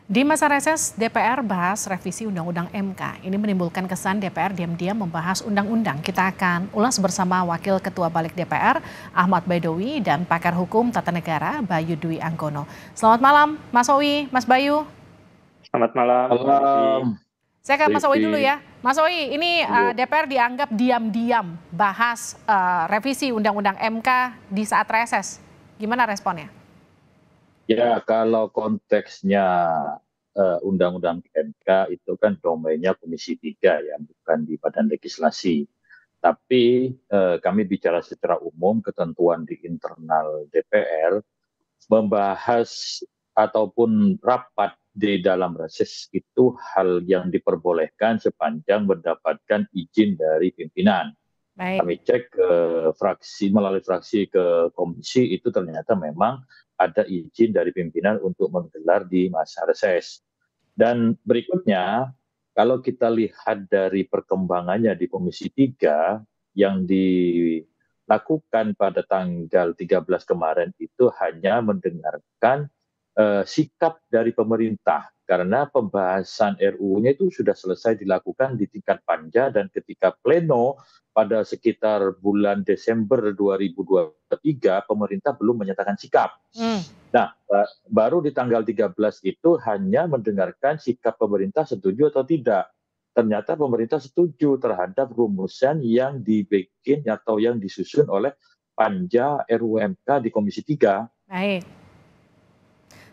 Di masa reses, DPR bahas revisi Undang-Undang MK. Ini menimbulkan kesan DPR diam-diam membahas undang-undang. Kita akan ulas bersama Wakil Ketua Balik DPR, Ahmad Baidowi, dan pakar hukum tata negara, Bayu Dwi Anggono. Selamat malam, Mas Owi, Mas Bayu. Selamat malam. Malam, Saya ke Mas Owi dulu Livi. ya. Mas Owi, ini DPR dianggap diam-diam bahas revisi Undang-Undang MK di saat reses. Gimana responnya? Ya, kalau konteksnya Undang-Undang MK itu kan domainnya Komisi 3 ya, bukan di Badan Legislasi. Tapi kami bicara secara umum, ketentuan di internal DPR membahas ataupun rapat di dalam reses itu hal yang diperbolehkan sepanjang mendapatkan izin dari pimpinan. Baik. Kami cek ke fraksi, melalui fraksi ke komisi, itu ternyata memang ada izin dari pimpinan untuk menggelar di masa reses. Dan berikutnya, kalau kita lihat dari perkembangannya di Komisi 3 yang dilakukan pada tanggal 13 kemarin itu hanya mendengarkan sikap dari pemerintah. Karena pembahasan RUU-nya itu sudah selesai dilakukan di tingkat panja dan ketika pleno pada sekitar bulan Desember 2023 pemerintah belum menyatakan sikap. Nah, baru di tanggal 13 itu hanya mendengarkan sikap pemerintah setuju atau tidak. Ternyata pemerintah setuju terhadap rumusan yang dibikin atau yang disusun oleh panja RUU MK di Komisi 3. Baik.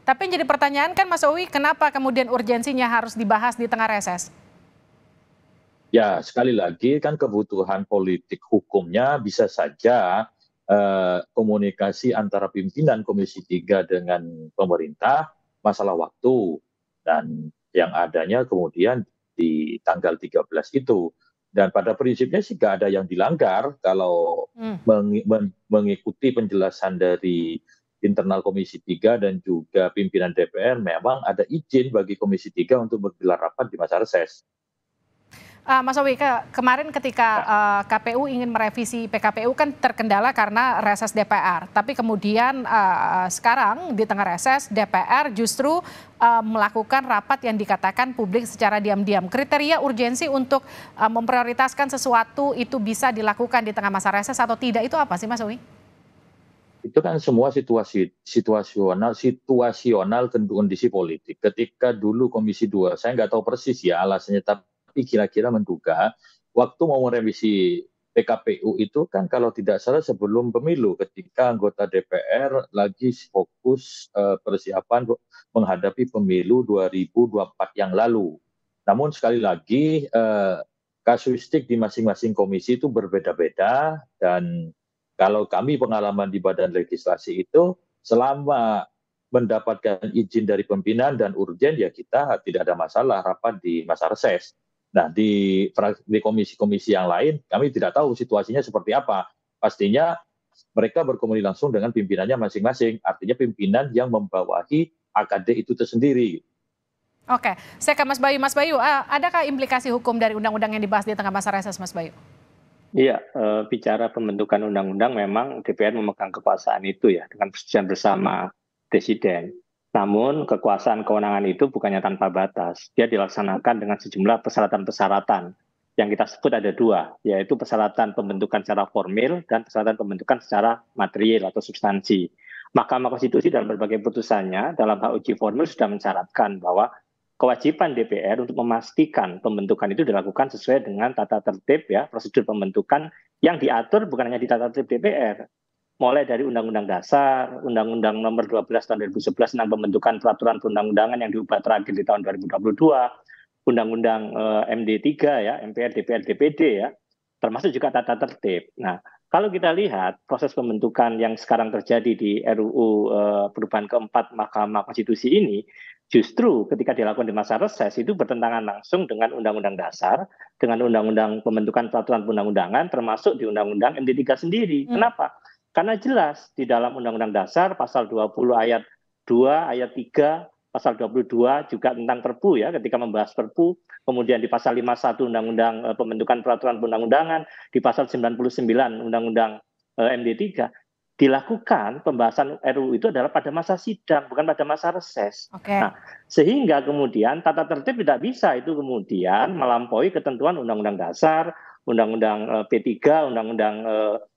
Tapi yang jadi pertanyaan kan Mas Owi, kenapa kemudian urgensinya harus dibahas di tengah reses? Ya, sekali lagi kan kebutuhan politik hukumnya bisa saja komunikasi antara pimpinan Komisi 3 dengan pemerintah masalah waktu. Dan yang adanya kemudian di tanggal 13 itu. Dan pada prinsipnya sih nggak ada yang dilanggar kalau mengikuti penjelasan dari internal Komisi 3 dan juga pimpinan DPR memang ada izin bagi Komisi 3 untuk menggelar rapat di masa reses. Mas Owi, kemarin ketika KPU ingin merevisi PKPU kan terkendala karena reses DPR. Tapi kemudian sekarang di tengah reses DPR justru melakukan rapat yang dikatakan publik secara diam-diam. Kriteria urgensi untuk memprioritaskan sesuatu itu bisa dilakukan di tengah masa reses atau tidak itu apa sih Mas Owi? Itu kan semua situasional kondisi politik. Ketika dulu Komisi 2, saya nggak tahu persis ya alasannya, tapi kira-kira menduga waktu mau merevisi PKPU itu kan kalau tidak salah sebelum pemilu, ketika anggota DPR lagi fokus persiapan menghadapi pemilu 2024 yang lalu. Namun sekali lagi kasuistik di masing-masing komisi itu berbeda-beda dan kalau kami pengalaman di Badan Legislasi itu selama mendapatkan izin dari pimpinan dan urgen ya kita tidak ada masalah rapat di masa reses. Nah di komisi-komisi yang lain kami tidak tahu situasinya seperti apa. Pastinya mereka berkomunikasi langsung dengan pimpinannya masing-masing. Artinya pimpinan yang membawahi AKD itu tersendiri. Oke, saya ke Mas Bayu. Mas Bayu, adakah implikasi hukum dari undang-undang yang dibahas di tengah masa reses, Mas Bayu? Iya, bicara pembentukan undang-undang memang DPR memegang kekuasaan itu ya dengan persetujuan bersama Presiden. Namun kekuasaan kewenangan itu bukannya tanpa batas. Dia dilaksanakan dengan sejumlah persyaratan-persyaratan yang kita sebut ada dua, yaitu persyaratan pembentukan secara formil dan persyaratan pembentukan secara material atau substansi. Mahkamah Konstitusi dalam berbagai putusannya dalam hak uji formil sudah mensyaratkan bahwa kewajiban DPR untuk memastikan pembentukan itu dilakukan sesuai dengan tata tertib ya, prosedur pembentukan yang diatur bukan hanya di tata tertib DPR. Mulai dari Undang-Undang Dasar, Undang-Undang Nomor 12 Tahun 2011 tentang pembentukan peraturan perundang-undangan yang diubah terakhir di tahun 2022, Undang-Undang MD 3 ya, MPR, DPR, DPD ya, termasuk juga tata tertib. Nah, kalau kita lihat proses pembentukan yang sekarang terjadi di RUU perubahan keempat Mahkamah Konstitusi ini, justru ketika dilakukan di masa reses itu bertentangan langsung dengan Undang-Undang Dasar, dengan Undang-Undang pembentukan peraturan perundang-undangan, termasuk di Undang-Undang MD 3 sendiri. Kenapa? Karena jelas di dalam Undang-Undang Dasar pasal 20 ayat 2, ayat 3, pasal 22 juga tentang Perpu ya, ketika membahas Perpu, kemudian di pasal 51 Undang-Undang pembentukan peraturan perundang-undangan, di pasal 99 Undang-Undang MD 3, dilakukan pembahasan RUU itu adalah pada masa sidang, bukan pada masa reses. Oke. Nah, sehingga kemudian tata tertib tidak bisa itu kemudian melampaui ketentuan Undang-Undang Dasar, Undang-Undang P3, Undang-Undang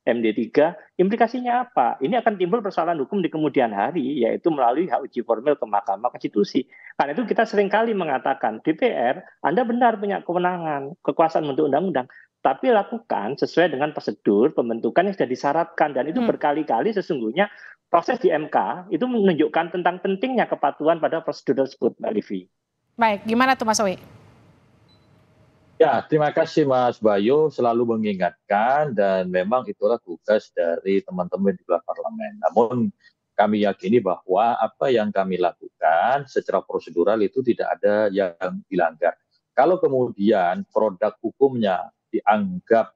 MD3. Implikasinya apa? Ini akan timbul persoalan hukum di kemudian hari, yaitu melalui hak uji formil ke Mahkamah Konstitusi. Karena itu kita seringkali mengatakan, DPR, Anda benar punya kewenangan, kekuasaan untuk undang-undang, tapi lakukan sesuai dengan prosedur pembentukan yang sudah disyaratkan, dan itu berkali-kali sesungguhnya proses di MK itu menunjukkan tentang pentingnya kepatuhan pada prosedur tersebut, Mbak Livi. Baik, gimana tuh Mas Sawi? Ya, terima kasih Mas Bayu selalu mengingatkan, dan memang itulah tugas dari teman-teman di luar parlemen. Namun kami yakini bahwa apa yang kami lakukan secara prosedural itu tidak ada yang dilanggar. Kalau kemudian produk hukumnya dianggap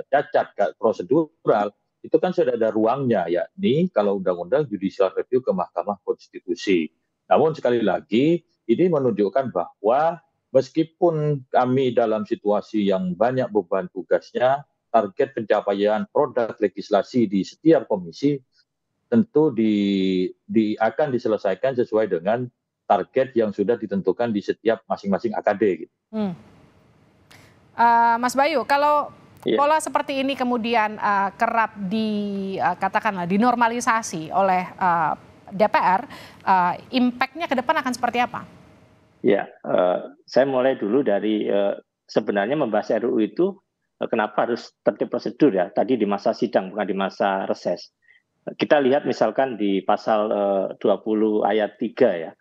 cacat prosedural, itu kan sudah ada ruangnya, yakni kalau undang-undang judicial review ke Mahkamah Konstitusi. Namun sekali lagi, ini menunjukkan bahwa meskipun kami dalam situasi yang banyak beban tugasnya, target pencapaian produk legislasi di setiap komisi tentu akan diselesaikan sesuai dengan target yang sudah ditentukan di setiap masing-masing AKD. Gitu. Mas Bayu, kalau pola seperti ini kemudian kerap katakanlah dinormalisasi oleh DPR, impact-nya ke depan akan seperti apa? Ya, saya mulai dulu dari sebenarnya membahas RUU itu kenapa harus tertib prosedur ya, tadi di masa sidang bukan di masa reses. Kita lihat misalkan di pasal 20 ayat 3 ya,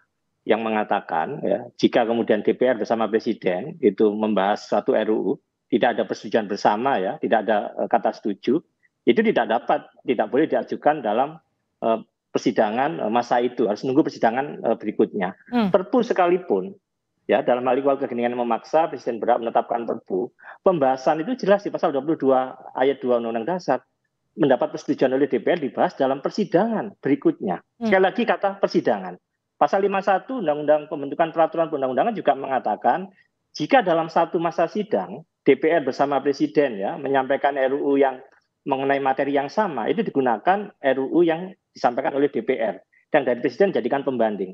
yang mengatakan ya, jika kemudian DPR bersama Presiden itu membahas suatu RUU, tidak ada persetujuan bersama ya, tidak ada kata setuju, itu tidak boleh diajukan dalam persidangan masa itu, harus nunggu persidangan berikutnya. Perpu sekalipun, ya dalam hal ikhwal kegentingan memaksa Presiden berhak menetapkan perpu, pembahasan itu jelas di pasal 22 ayat 2 Undang-Undang Dasar, mendapat persetujuan oleh DPR dibahas dalam persidangan berikutnya. Sekali lagi kata persidangan. Pasal 51 Undang-Undang Pembentukan Peraturan Perundang-undangan juga mengatakan jika dalam satu masa sidang DPR bersama Presiden ya menyampaikan RUU yang mengenai materi yang sama, itu digunakan RUU yang disampaikan oleh DPR dan dari Presiden jadikan pembanding.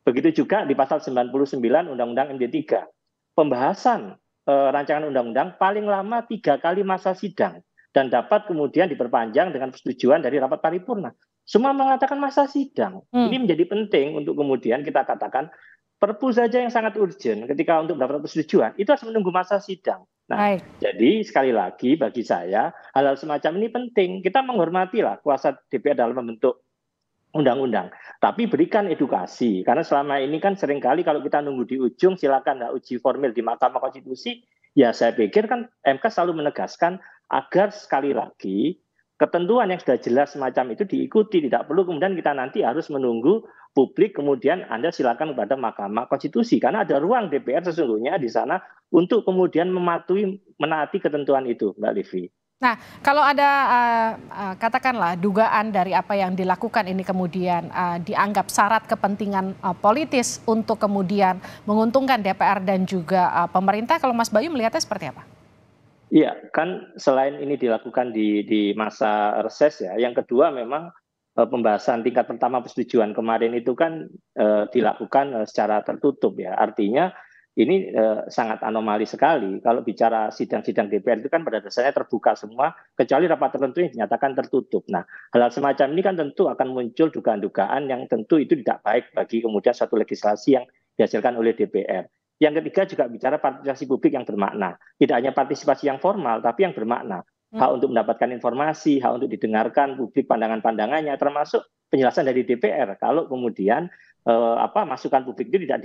Begitu juga di pasal 99 Undang-Undang MD3. Pembahasan rancangan undang-undang paling lama 3 kali masa sidang dan dapat kemudian diperpanjang dengan persetujuan dari rapat paripurna. Semua mengatakan masa sidang. Ini menjadi penting untuk kemudian kita katakan perpu saja yang sangat urgent ketika untuk mendapat persetujuan itu harus menunggu masa sidang. Nah, jadi sekali lagi bagi saya hal-hal semacam ini penting. Kita menghormatilah kuasa DPR dalam membentuk undang-undang, tapi berikan edukasi karena selama ini kan seringkali kalau kita nunggu di ujung silakan uji formil di Mahkamah Konstitusi, ya saya pikir kan MK selalu menegaskan agar sekali lagi ketentuan yang sudah jelas semacam itu diikuti, tidak perlu kemudian kita nanti harus menunggu publik kemudian Anda silakan kepada Mahkamah Konstitusi karena ada ruang DPR sesungguhnya di sana untuk kemudian menaati ketentuan itu, Mbak Livi. Nah, kalau ada katakanlah dugaan dari apa yang dilakukan ini kemudian dianggap syarat kepentingan politis untuk kemudian menguntungkan DPR dan juga pemerintah, kalau Mas Bayu melihatnya seperti apa? Iya, kan selain ini dilakukan di masa reses ya, yang kedua memang pembahasan tingkat pertama persetujuan kemarin itu kan dilakukan secara tertutup ya. Artinya ini sangat anomali sekali. Kalau bicara sidang-sidang DPR itu kan pada dasarnya terbuka semua, kecuali rapat tertentu yang dinyatakan tertutup. Nah, hal-hal semacam ini kan tentu akan muncul dugaan-dugaan yang tentu itu tidak baik bagi kemudian suatu legislasi yang dihasilkan oleh DPR. Yang ketiga juga bicara partisipasi publik yang bermakna. Tidak hanya partisipasi yang formal, tapi yang bermakna. Hak untuk mendapatkan informasi, hak untuk didengarkan publik pandangan-pandangannya, termasuk penjelasan dari DPR. Kalau kemudian masukan publik itu tidak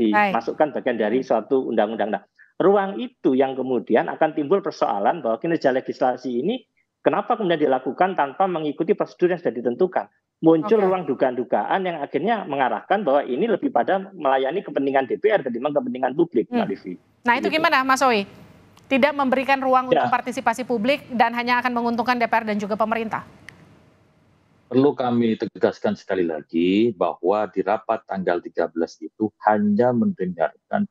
dimasukkan bagian dari suatu undang-undang. Nah, ruang itu yang kemudian akan timbul persoalan bahwa kinerja legislasi ini kenapa kemudian dilakukan tanpa mengikuti prosedur yang sudah ditentukan. Muncul ruang dugaan-dugaan yang akhirnya mengarahkan bahwa ini lebih pada melayani kepentingan DPR ketimbang kepentingan publik, Mbak Livi. Nah itu gimana Mas Sawi? Tidak memberikan ruang untuk partisipasi publik dan hanya akan menguntungkan DPR dan juga pemerintah? Perlu kami tegaskan sekali lagi bahwa di rapat tanggal 13 itu hanya mendengarkan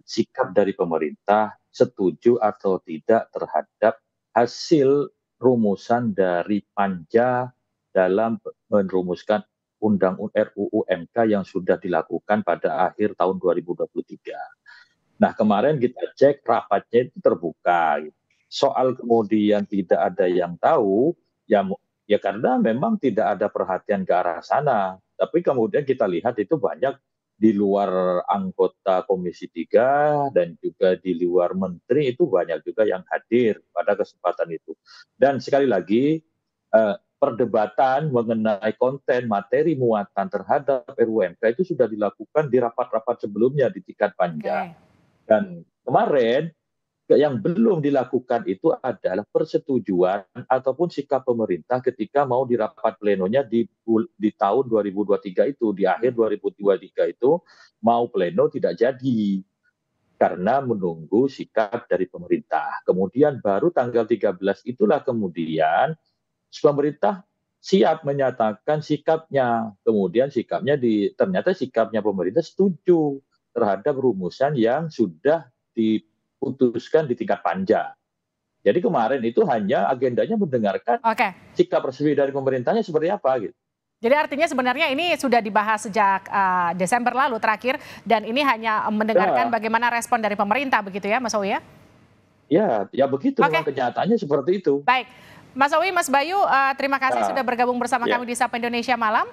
sikap dari pemerintah setuju atau tidak terhadap hasil rumusan dari panja dalam merumuskan undang RUU MK yang sudah dilakukan pada akhir tahun 2023. Nah, kemarin kita cek rapatnya itu terbuka. Soal kemudian tidak ada yang tahu, ya karena memang tidak ada perhatian ke arah sana. Tapi kemudian kita lihat itu banyak di luar anggota Komisi 3 dan juga di luar menteri itu banyak juga yang hadir pada kesempatan itu. Dan sekali lagi perdebatan mengenai konten materi muatan terhadap RUU MK itu sudah dilakukan di rapat-rapat sebelumnya di tingkat panja. Dan kemarin yang belum dilakukan itu adalah persetujuan ataupun sikap pemerintah ketika mau di rapat plenonya di tahun 2023 itu, di akhir 2023 itu mau pleno tidak jadi karena menunggu sikap dari pemerintah. Kemudian baru tanggal 13 itulah kemudian pemerintah siap menyatakan sikapnya. Kemudian ternyata sikapnya pemerintah setuju terhadap rumusan yang sudah diputuskan di tingkat panja. Jadi kemarin itu hanya agendanya mendengarkan sikap resmi dari pemerintahnya seperti apa gitu. Jadi artinya sebenarnya ini sudah dibahas sejak Desember lalu terakhir dan ini hanya mendengarkan bagaimana respon dari pemerintah begitu ya Mas Owi ya? Ya begitu, memang kenyataannya seperti itu. Baik, Mas Owi, Mas Bayu, terima kasih sudah bergabung bersama kami di Sapa Indonesia Malam.